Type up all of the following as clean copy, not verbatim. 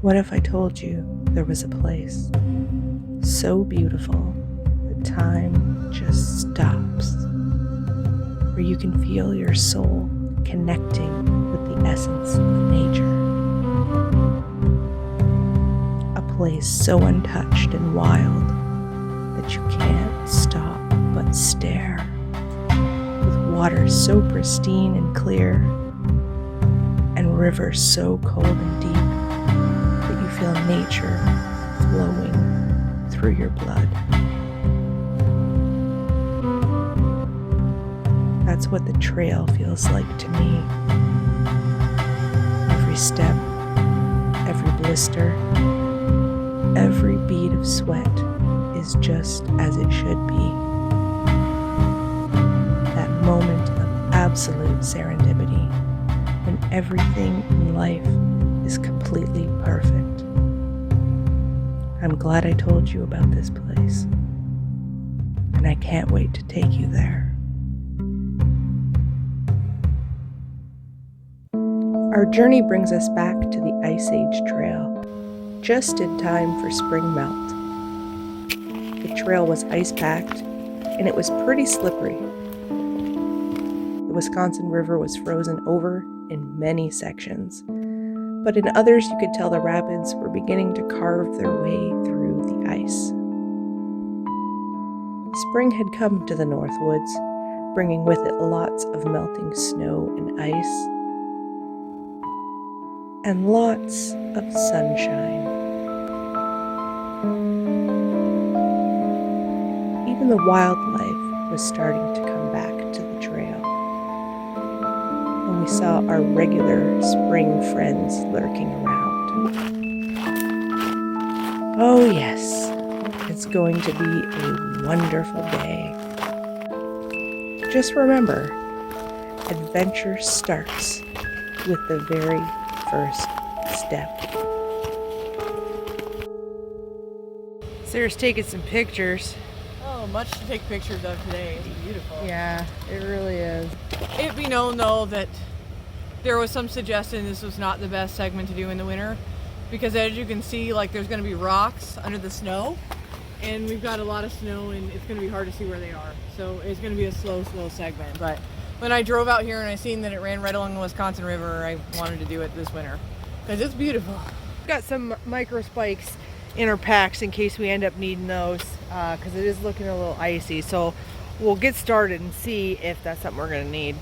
What if I told you there was a place so beautiful that time just stops, where you can feel your soul connecting with the essence of nature? A place so untouched and wild that you can't stop but stare, with water so pristine and clear, and rivers so cold and deep that you feel nature flowing through your blood. That's what the trail feels like to me. Every step, every blister, every bead of sweat is just as it should be. That moment of absolute serendipity when everything in life is completely perfect. I'm glad I told you about this place, and I can't wait to take you there. Our journey brings us back to the Ice Age Trail, just in time for spring melt. The trail was ice-packed, and it was pretty slippery. The Wisconsin River was frozen over in many sections, but in others you could tell the rapids were beginning to carve their way through the ice. Spring had come to the North Woods, bringing with it lots of melting snow and ice, and lots of sunshine. Even the wildlife was starting to come back to the trail, and we saw our regular spring friends lurking around. Oh yes, it's going to be a wonderful day. Just remember, adventure starts with the very first step. Sarah's taking some pictures. Oh, much to take pictures of today. It's beautiful. Yeah, it really is. It be known though that there was some suggestion this was not the best segment to do in the winter, because as you can see, like, there's going to be rocks under the snow, and we've got a lot of snow, and it's going to be hard to see where they are. So it's going to be a slow segment. But when I drove out here and I seen that it ran right along the Wisconsin River, I wanted to do it this winter because it's beautiful. We've got some micro spikes in our packs in case we end up needing those, because it is looking a little icy. So we'll get started and see if that's something we're going to need.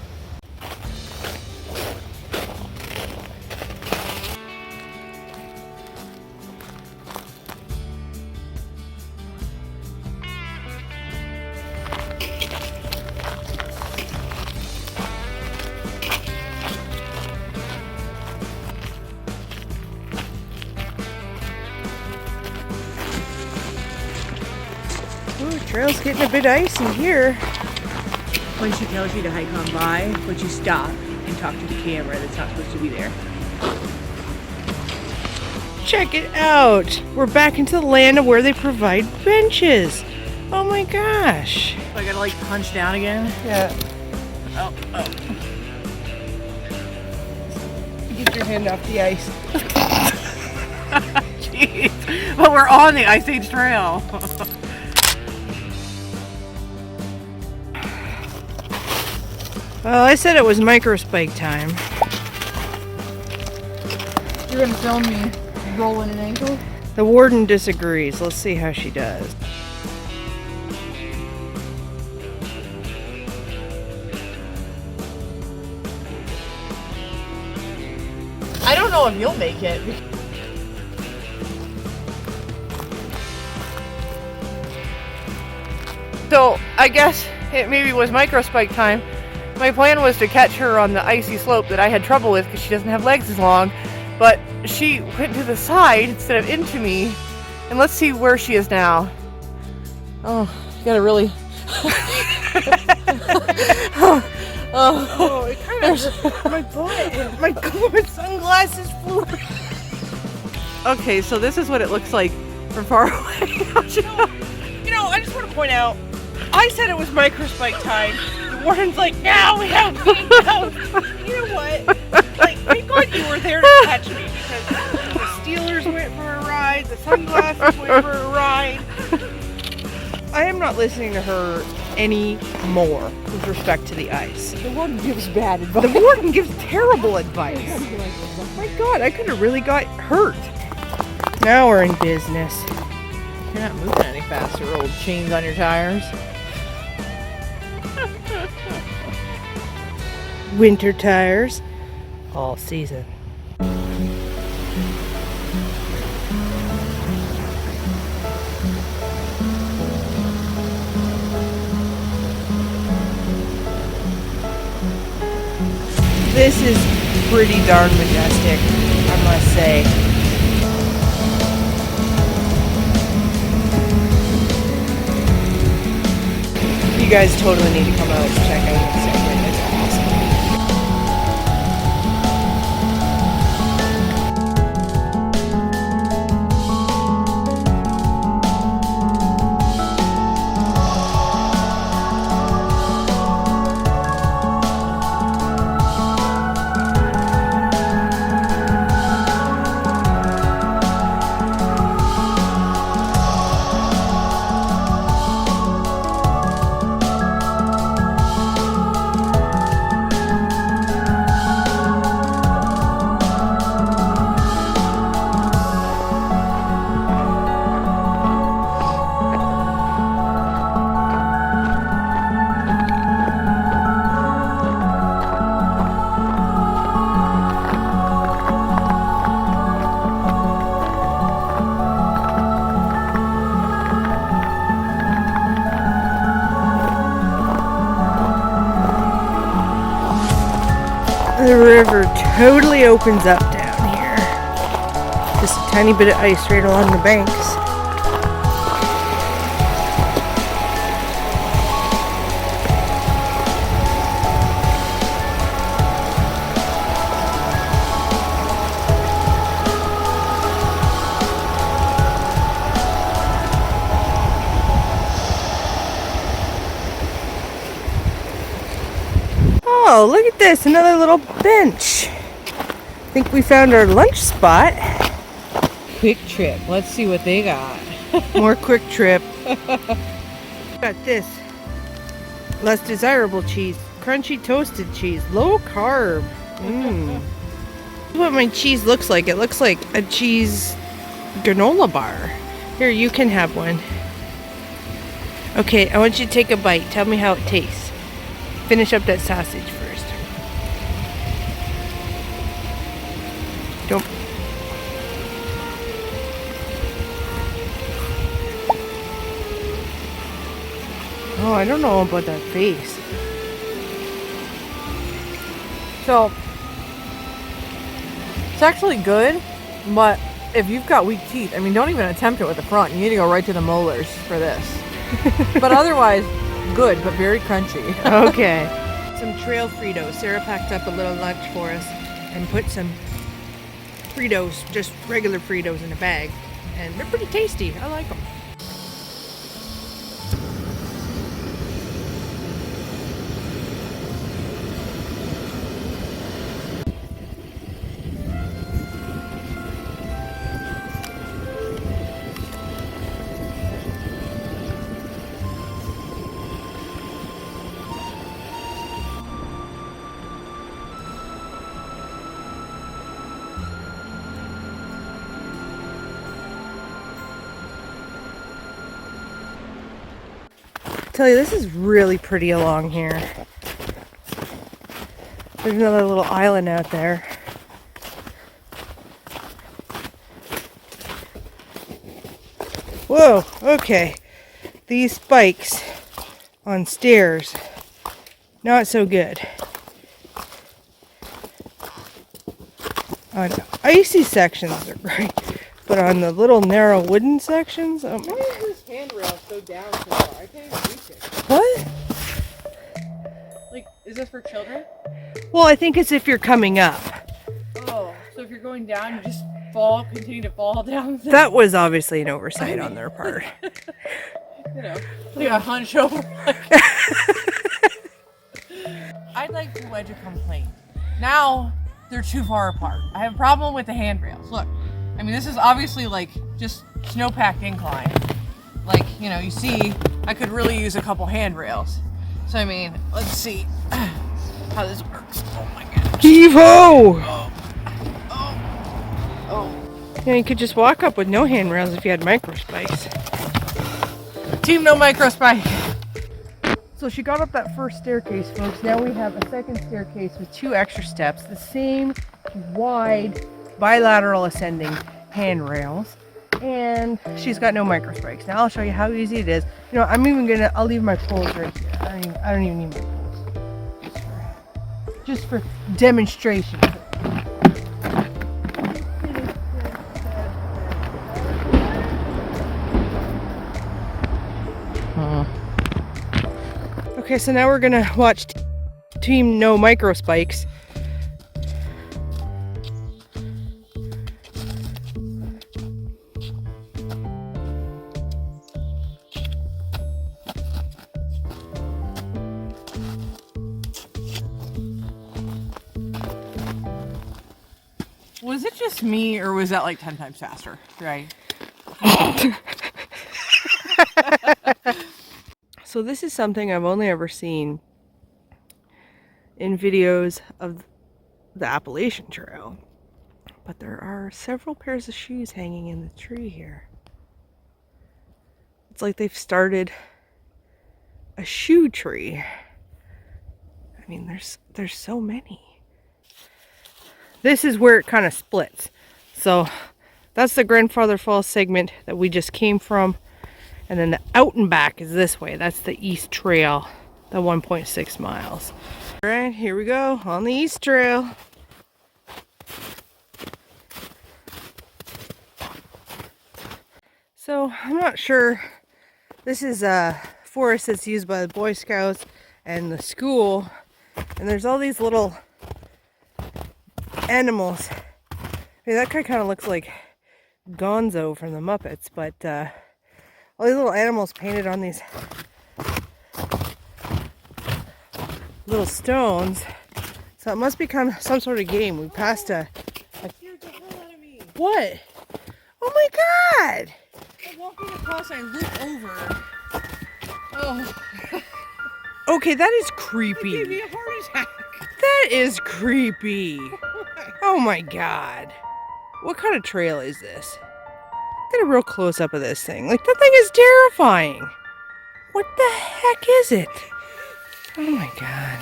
Ooh, the trail's getting a bit icy here. When she tells you to hike on by, but you stop and talk to the camera that's not supposed to be there. Check it out. We're back into the land of where they provide benches. Oh my gosh. So I gotta like punch down again. Yeah. Oh. Get your hand off the ice. Jeez. But we're on the Ice Age Trail. Well, I said it was microspike time. You're gonna film me rolling an ankle? The warden disagrees. Let's see how she does. I don't know if you'll make it. So, I guess it maybe was microspike time. My plan was to catch her on the icy slope that I had trouble with because she doesn't have legs as long, but she went to the side instead of into me. And let's see where she is now. Oh, you gotta really. Oh, it kind of my butt. My God, sunglasses flew. Okay, so this is what it looks like from far away. You know, I just want to point out, I said it was microspike time. The warden's like, now we have to go. You know what? Like, thank God you were there to catch me, because the Steelers the sunglasses, went for a ride. I am not listening to her anymore with respect to the ice. The warden gives bad advice. The warden gives terrible advice. Oh my god, I could have really got hurt. Now we're in business. You're not moving any faster, old chains on your tires. Winter tires, all season. This is pretty darn majestic, I must say. You guys totally need to come out and check out this segment. It's awesome. The river totally opens up down here. Just a tiny bit of ice right along the banks. Oh, look at this, another little bench. I think we found our lunch spot. Quick Trip. Let's see what they got. More Quick Trip. Got this. Less desirable cheese. Crunchy toasted cheese. Low carb. Mmm. What my cheese looks like. It looks like a cheese granola bar. Here, you can have one. Okay, I want you to take a bite. Tell me how it tastes. Finish up that sausage first. Don't. Oh, I don't know about that face. So, it's actually good, but if you've got weak teeth, I mean, don't even attempt it with the front. You need to go right to the molars for this. But otherwise, good, but very crunchy. Okay. Some trail Fritos. Sarah packed up a little lunch for us and put some Fritos, just regular Fritos, in a bag. And they're pretty tasty. I like them. Tell you, this is really pretty along here. There's another little island out there. Whoa, okay. These spikes on stairs, not so good. On icy sections are great, but on the little narrow wooden sections, Why does this handrail go down so far? I can't even reach it. what? Like, is this for children? Well, I think it's if you're coming up. Oh, so if you're going down, you just fall, continue to fall down. That was obviously an oversight on their part. You know, like a hunch over. I'd like to wedge a complaint. Now they're too far apart. I have a problem with the handrails. Look, I mean, this is obviously like just snow-packed incline. Like, you know, you see, I could really use a couple handrails. So I mean, let's see how this works. Oh my god. Heave-ho! Oh. Yeah, you could just walk up with no handrails if you had micro spikes. Team no micro spike. So she got up that first staircase, folks. Now we have a second staircase with 2 extra steps, the same wide bilateral ascending handrails, and she's got no micro spikes. Now I'll show you how easy it is. You know, I'll leave my poles right here. I don't even need my poles. Just for demonstration. Okay, so now we're gonna watch Team No Micro Spikes. Was it just me, or was that like 10 times faster? Right. So this is something I've only ever seen in videos of the Appalachian Trail, but there are several pairs of shoes hanging in the tree here. It's like they've started a shoe tree. I mean, there's so many. This is where it kind of splits. So that's the Grandfather Falls segment that we just came from. And then the out and back is this way. That's the East Trail, the 1.6 miles. All right, here we go on the East Trail. So I'm not sure. This is a forest that's used by the Boy Scouts and the school. And there's all these little animals. I mean, that guy kind of looks like Gonzo from the Muppets, but all these little animals painted on these little stones. So it must become some sort of game. We passed a Scared the hell out of me. what? Oh my god! I'm walking across, I look over. Oh, Okay, that is it gave creepy. me a heart attack. That is creepy. Oh my god. What kind of trail is this? Get a real close up of this thing. Like, that thing is terrifying. What the heck is it? Oh my god.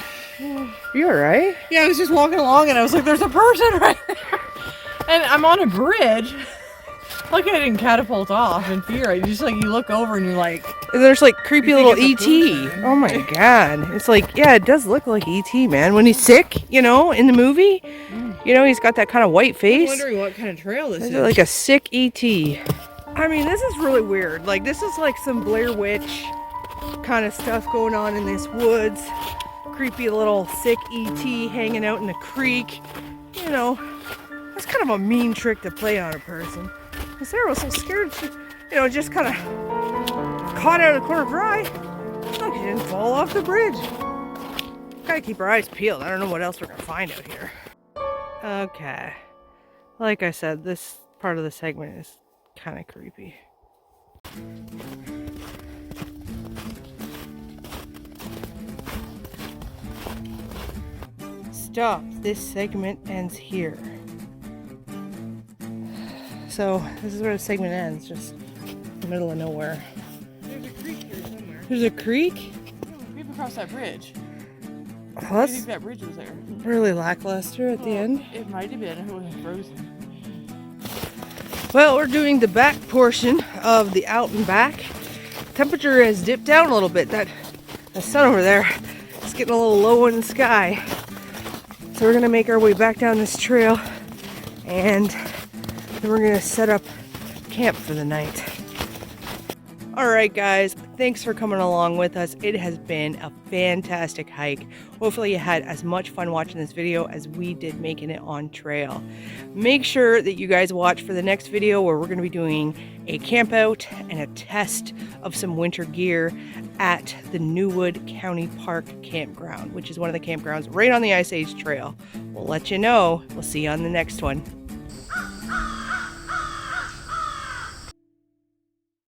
You alright? Yeah, I was just walking along and I was like, there's a person right there. And I'm on a bridge. Like I didn't catapult off in fear. I just like, you look over and you're like, And there's like creepy You little think it's a ET. person. Oh my god. It's like, yeah, it does look like ET, man. When he's sick, you know, in the movie, you know, he's got that kind of white I'm face. wondering what kind of trail this This is. is like a sick ET. I mean, this is really weird. Like, this is like some Blair Witch kind of stuff going on in this woods. Creepy little sick ET hanging out in the creek. You know, that's kind of a mean trick to play on a person. And Sarah was so scared, she, you know, just kind of caught out of the corner of her eye. Look, she didn't fall off the bridge. Gotta keep our eyes peeled. I don't know what else we're gonna find out here. Okay. Like I said, this part of the segment is kind of creepy. Stop. This segment ends here. So, this is where the segment ends, just in the middle of nowhere. There's a creek here somewhere. There's a creek? We have to cross that bridge. Well, I that's think that bridge was there. really lackluster at the end. It might have been if it wasn't frozen. Well, we're doing the back portion of the out and back. Temperature has dipped down a little bit. That the sun over there is getting a little low in the sky. So we're gonna make our way back down this trail, and then we're gonna set up camp for the night. All right, guys, thanks for coming along with us. It has been a fantastic hike. Hopefully you had as much fun watching this video as we did making it on trail. Make sure that you guys watch for the next video where we're going to be doing a camp out and a test of some winter gear at the Newwood County Park campground, which is one of the campgrounds right on the Ice Age Trail. We'll let you know. We'll see you on the next one.